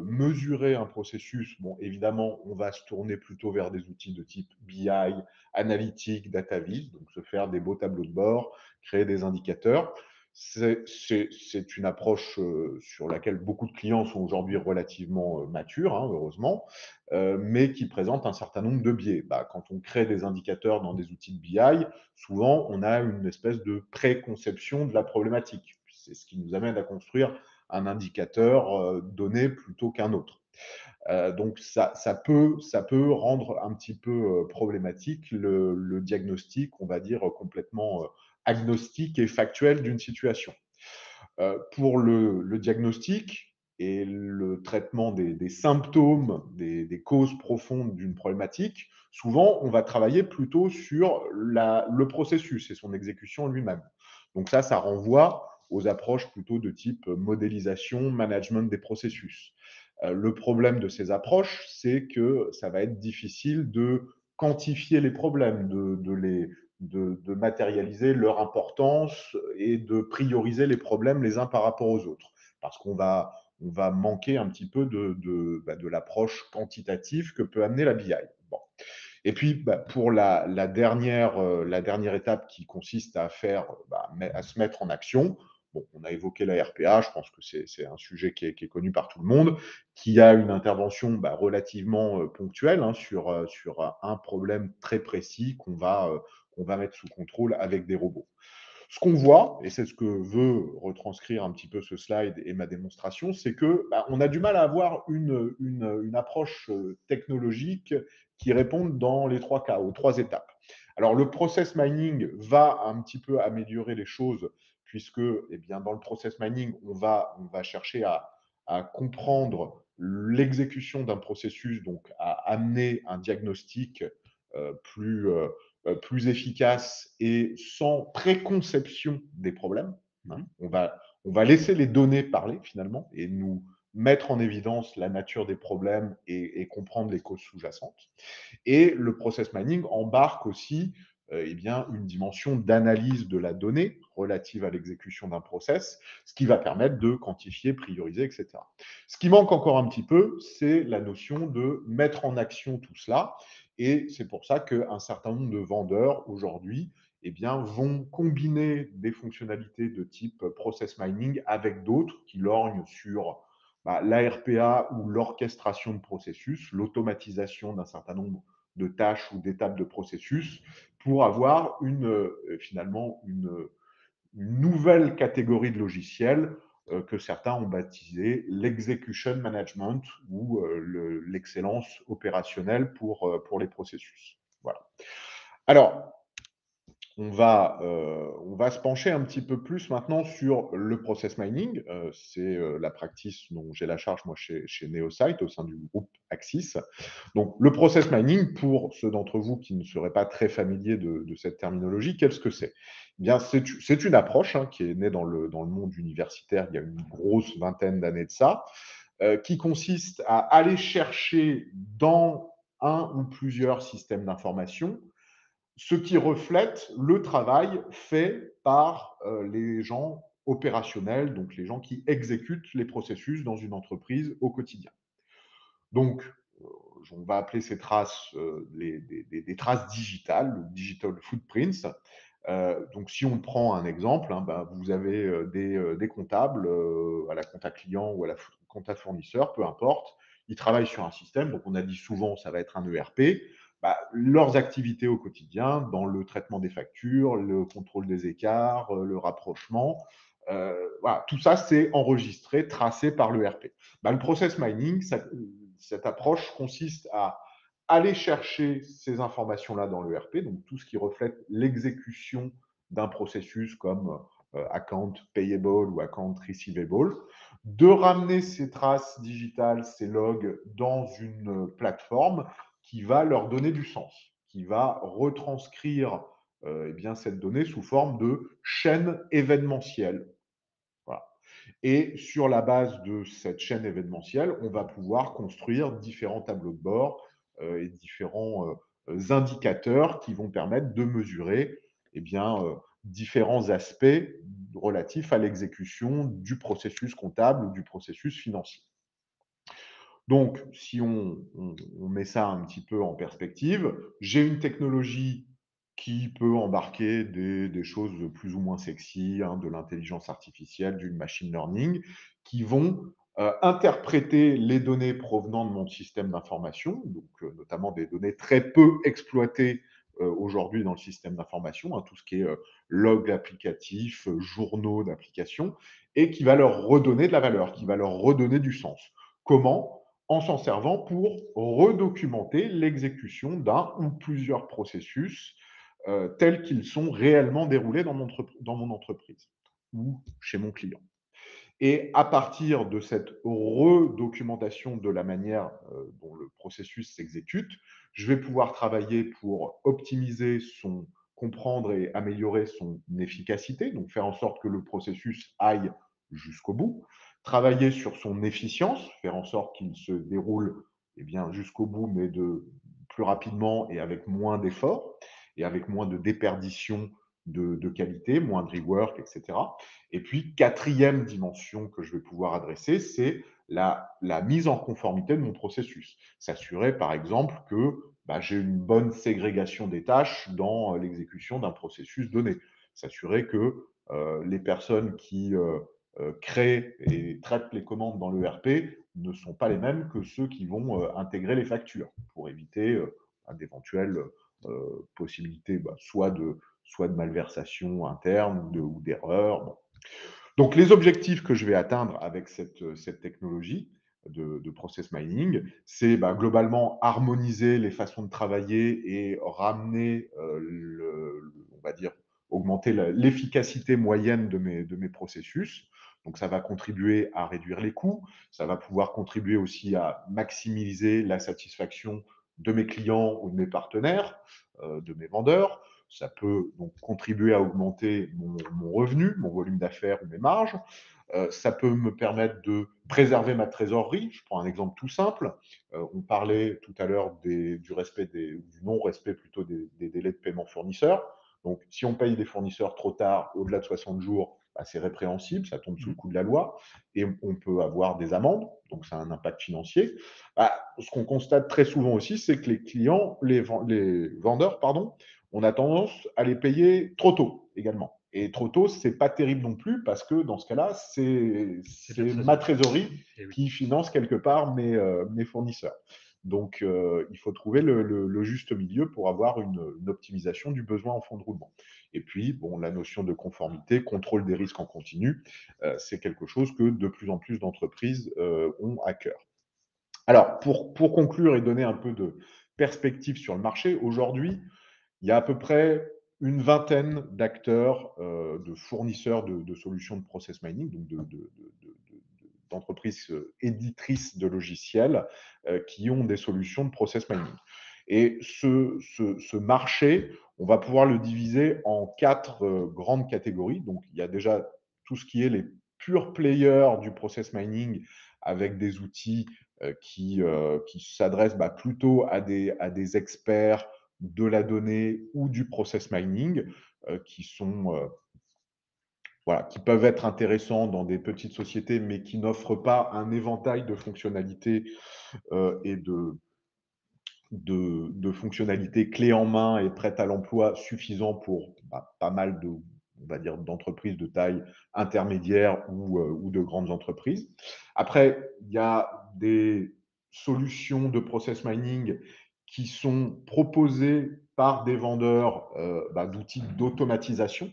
mesurer un processus, bon, évidemment, on va se tourner plutôt vers des outils de type BI, analytique, data viz, donc se faire des beaux tableaux de bord, créer des indicateurs. C'est une approche sur laquelle beaucoup de clients sont aujourd'hui relativement matures, hein, heureusement, mais qui présente un certain nombre de biais. Quand on crée des indicateurs dans des outils de BI, souvent on a une espèce de préconception de la problématique. C'est ce qui nous amène à construire un indicateur donné plutôt qu'un autre. Donc ça peut rendre un petit peu problématique le diagnostic, on va dire, complètement agnostique et factuel d'une situation. Pour le diagnostic et le traitement des symptômes, des causes profondes d'une problématique, souvent, on va travailler plutôt sur le processus et son exécution lui-même. Donc ça renvoie aux approches plutôt de type modélisation, management des processus. Le problème de ces approches, c'est que ça va être difficile de quantifier les problèmes, de matérialiser leur importance et de prioriser les problèmes les uns par rapport aux autres. Parce qu'on va manquer un petit peu de l'approche quantitative que peut amener la BI. Bon. Et puis, pour la dernière étape qui consiste à se mettre en action, bon, on a évoqué la RPA, je pense que c'est un sujet qui est connu par tout le monde, qui a une intervention relativement ponctuelle hein, sur un problème très précis qu'on va mettre sous contrôle avec des robots. Ce qu'on voit, et c'est ce que veut retranscrire un petit peu ce slide et ma démonstration, c'est que on a du mal à avoir une approche technologique qui réponde dans les 3 cas, aux 3 étapes. Alors, le process mining va un petit peu améliorer les choses, puisque dans le process mining, on va chercher à comprendre l'exécution d'un processus, donc à amener un diagnostic plus efficace et sans préconception des problèmes. Hein. On va laisser les données parler finalement et nous mettre en évidence la nature des problèmes et comprendre les causes sous-jacentes. Et le process mining embarque aussi une dimension d'analyse de la donnée relative à l'exécution d'un process, ce qui va permettre de quantifier, prioriser, etc. Ce qui manque encore un petit peu, c'est la notion de mettre en action tout cela. Et c'est pour ça qu'un certain nombre de vendeurs aujourd'hui vont combiner des fonctionnalités de type process mining avec d'autres qui lorgnent sur l'ARPA ou l'orchestration de processus, l'automatisation d'un certain nombre de tâches ou d'étapes de processus pour avoir finalement une nouvelle catégorie de logiciels que certains ont baptisé l'execution management ou l'excellence opérationnelle pour les processus. Voilà. Alors, on va se pencher un petit peu plus maintenant sur le process mining. C'est la practice dont j'ai la charge, moi, chez Neosite, au sein du groupe Axis. Donc, le process mining, pour ceux d'entre vous qui ne seraient pas très familiers de cette terminologie, qu'est-ce que c'est? Eh bien, c'est une approche qui est née dans le monde universitaire il y a une grosse vingtaine d'années de ça, qui consiste à aller chercher dans un ou plusieurs systèmes d'information ce qui reflète le travail fait par les gens opérationnels, donc les gens qui exécutent les processus dans une entreprise au quotidien. Donc, on va appeler ces traces des traces digitales, le digital footprints. Donc, si on prend un exemple, vous avez des comptables à la compta client ou à la compta fournisseur, peu importe. Ils travaillent sur un système, donc on a dit souvent ça va être un ERP. Leurs activités au quotidien, dans le traitement des factures, le contrôle des écarts, le rapprochement, voilà, tout ça c'est enregistré, tracé par l'ERP. Le process mining, cette approche consiste à aller chercher ces informations-là dans l'ERP, donc tout ce qui reflète l'exécution d'un processus comme account payable ou account receivable, de ramener ces traces digitales, ces logs dans une plateforme qui va leur donner du sens, qui va retranscrire cette donnée sous forme de chaîne événementielle. Voilà. Et sur la base de cette chaîne événementielle, on va pouvoir construire différents tableaux de bord et différents indicateurs qui vont permettre de mesurer différents aspects relatifs à l'exécution du processus comptable ou du processus financier. Donc, si on met ça un petit peu en perspective, j'ai une technologie qui peut embarquer des choses plus ou moins sexy, de l'intelligence artificielle, du machine learning, qui vont interpréter les données provenant de mon système d'information, donc notamment des données très peu exploitées aujourd'hui dans le système d'information, tout ce qui est log applicatif, journaux d'application, et qui va leur redonner de la valeur, qui va leur redonner du sens. Comment? En s'en servant pour redocumenter l'exécution d'un ou plusieurs processus tels qu'ils sont réellement déroulés dans mon entreprise ou chez mon client. Et à partir de cette redocumentation de la manière dont le processus s'exécute, je vais pouvoir travailler pour optimiser comprendre et améliorer son efficacité, donc faire en sorte que le processus aille jusqu'au bout, travailler sur son efficience, faire en sorte qu'il se déroule jusqu'au bout, mais plus rapidement et avec moins d'efforts et avec moins de déperdition de qualité, moins de rework, etc. Et puis, quatrième dimension que je vais pouvoir adresser, c'est la mise en conformité de mon processus. S'assurer, par exemple, que j'ai une bonne ségrégation des tâches dans l'exécution d'un processus donné. S'assurer que les personnes qui créent et traitent les commandes dans l'ERP ne sont pas les mêmes que ceux qui vont intégrer les factures pour éviter d'éventuelles possibilités soit de malversation interne ou d'erreur. Bon. Donc, les objectifs que je vais atteindre avec cette technologie de process mining, c'est globalement harmoniser les façons de travailler et ramener, on va dire, augmenter l'efficacité moyenne de mes processus. Donc, ça va contribuer à réduire les coûts, ça va pouvoir contribuer aussi à maximiser la satisfaction de mes clients ou de mes partenaires, de mes vendeurs. Ça peut donc contribuer à augmenter mon revenu, mon volume d'affaires ou mes marges. Ça peut me permettre de préserver ma trésorerie. Je prends un exemple tout simple. On parlait tout à l'heure du non-respect plutôt des délais de paiement fournisseurs. Donc, si on paye des fournisseurs trop tard, au-delà de 60 jours, c'est répréhensible, ça tombe sous le coup de la loi, et on peut avoir des amendes, donc ça a un impact financier. Ce qu'on constate très souvent aussi, c'est que les vendeurs, pardon, on a tendance à les payer trop tôt également. Et trop tôt, c'est pas terrible non plus, parce que dans ce cas-là, c'est ma trésorerie qui finance quelque part mes fournisseurs. Donc, il faut trouver le juste milieu pour avoir une optimisation du besoin en fonds de roulement. Et puis, bon, la notion de conformité, contrôle des risques en continu, c'est quelque chose que de plus en plus d'entreprises ont à cœur. Alors, pour conclure et donner un peu de perspective sur le marché, aujourd'hui, il y a à peu près une vingtaine d'acteurs, de fournisseurs de solutions de process mining, donc d'entreprises éditrices de logiciels qui ont des solutions de process mining. Et ce marché, on va pouvoir le diviser en 4 grandes catégories. Donc, il y a déjà tout ce qui est les pure players du process mining avec des outils qui s'adressent plutôt à des experts de la donnée ou du process mining qui peuvent être intéressants dans des petites sociétés, mais qui n'offrent pas un éventail de fonctionnalités et de fonctionnalités clés en main et prêtes à l'emploi suffisant pour pas mal on va dire, d'entreprises de taille intermédiaire ou de grandes entreprises. Après, il y a des solutions de process mining qui sont proposées par des vendeurs d'outils d'automatisation.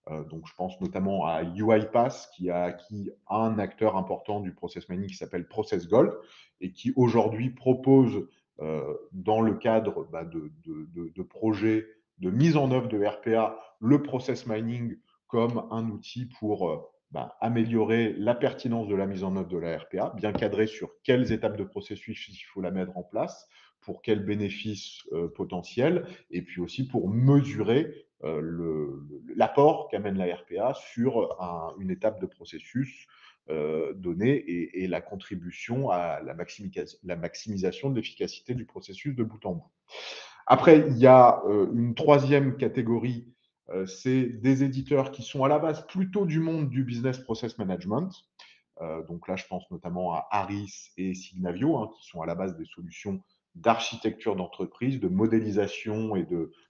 Donc, je pense notamment à UiPath, qui a acquis un acteur important du process mining qui s'appelle ProcessGold et qui aujourd'hui propose, dans le cadre de projets de mise en œuvre de RPA, le process mining comme un outil pour améliorer la pertinence de la mise en œuvre de la RPA, bien cadrer sur quelles étapes de processus il faut la mettre en place, pour quels bénéfices potentiels, et puis aussi pour mesurer l'apport qu'amène la RPA sur une étape de processus donnée et la contribution à la maximisation de l'efficacité du processus de bout en bout. Après, il y a une troisième catégorie, c'est des éditeurs qui sont à la base plutôt du monde du business process management. Donc là, je pense notamment à Harris et Signavio, qui sont à la base des solutions d'architecture d'entreprise, de modélisation et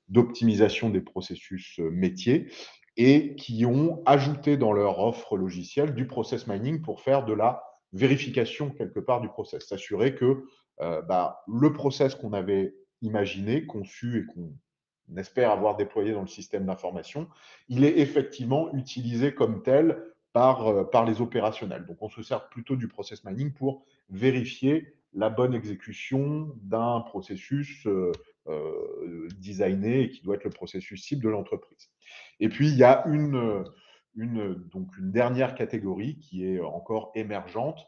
d'optimisation des processus métiers, et qui ont ajouté dans leur offre logicielle du process mining pour faire de la vérification quelque part du process, s'assurer que le process qu'on avait imaginé, conçu et qu'on espère avoir déployé dans le système d'information, il est effectivement utilisé comme tel par les opérationnels. Donc, on se sert plutôt du process mining pour vérifier la bonne exécution d'un processus designé et qui doit être le processus cible de l'entreprise. Et puis, il y a donc une dernière catégorie qui est encore émergente,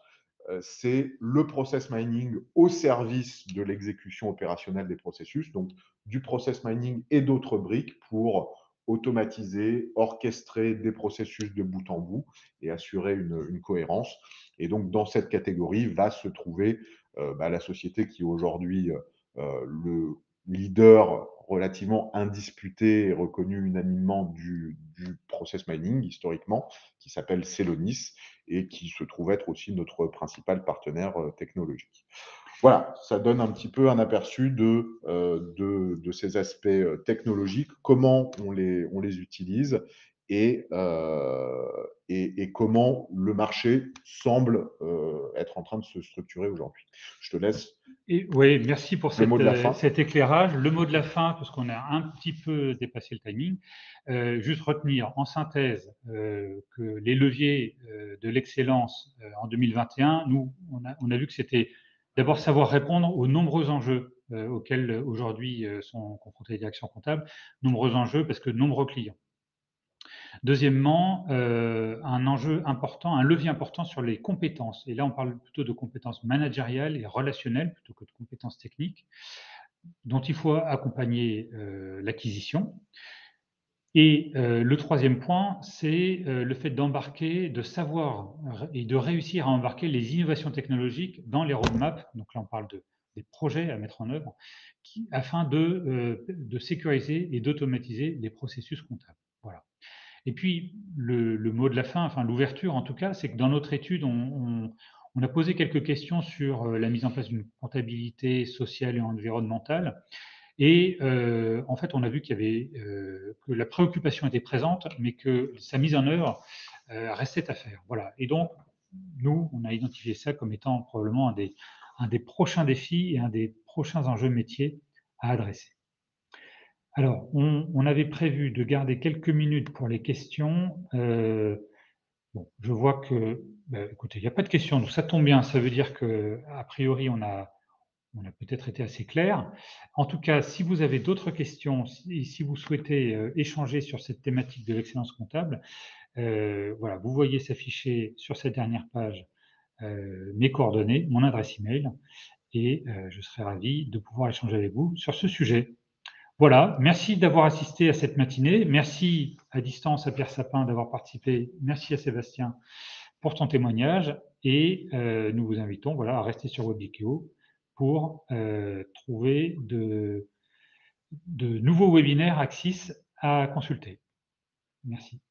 c'est le process mining au service de l'exécution opérationnelle des processus, donc du process mining et d'autres briques pour automatiser, orchestrer des processus de bout en bout et assurer une cohérence. Et donc, dans cette catégorie va se trouver la société qui est aujourd'hui le leader relativement indisputé et reconnu unanimement du process mining historiquement, qui s'appelle Celonis et qui se trouve être aussi notre principal partenaire technologique. Voilà, ça donne un petit peu un aperçu de ces aspects technologiques, comment on les utilise et comment le marché semble être en train de se structurer aujourd'hui. Je te laisse. Oui, merci pour cet éclairage. Le mot de la fin, parce qu'on a un petit peu dépassé le timing, juste retenir en synthèse que les leviers de l'excellence en 2021, nous, on a vu que c'était d'abord savoir répondre aux nombreux enjeux auxquels aujourd'hui sont confrontés les directions comptables, nombreux enjeux parce que de nombreux clients. Deuxièmement, un enjeu important, un levier important sur les compétences. Et là, on parle plutôt de compétences managériales et relationnelles plutôt que de compétences techniques, dont il faut accompagner l'acquisition. Et le troisième point, c'est le fait d'embarquer, de savoir et de réussir à embarquer les innovations technologiques dans les roadmaps. Donc là, on parle des projets à mettre en œuvre afin de sécuriser et d'automatiser les processus comptables. Voilà. Et puis, le mot de la fin, enfin l'ouverture en tout cas, c'est que dans notre étude, on a posé quelques questions sur la mise en place d'une comptabilité sociale et environnementale. Et en fait, on a vu qu'il y avait, que la préoccupation était présente, mais que sa mise en œuvre restait à faire. Voilà. Et donc, nous, on a identifié ça comme étant probablement un des prochains défis et un des prochains enjeux métiers à adresser. Alors, on avait prévu de garder quelques minutes pour les questions. Bon, je vois que, écoutez, il n'y a pas de questions, donc ça tombe bien. Ça veut dire qu'a priori, on a peut-être été assez clair. En tout cas, si vous avez d'autres questions, si vous souhaitez échanger sur cette thématique de l'excellence comptable, voilà, vous voyez s'afficher sur cette dernière page mes coordonnées, mon adresse email, et je serai ravi de pouvoir échanger avec vous sur ce sujet. Voilà, merci d'avoir assisté à cette matinée. Merci à distance à Pierre Sapin d'avoir participé. Merci à Sébastien pour ton témoignage. Et nous vous invitons voilà, à rester sur Webikio pour trouver de nouveaux webinaires Axis à consulter. Merci.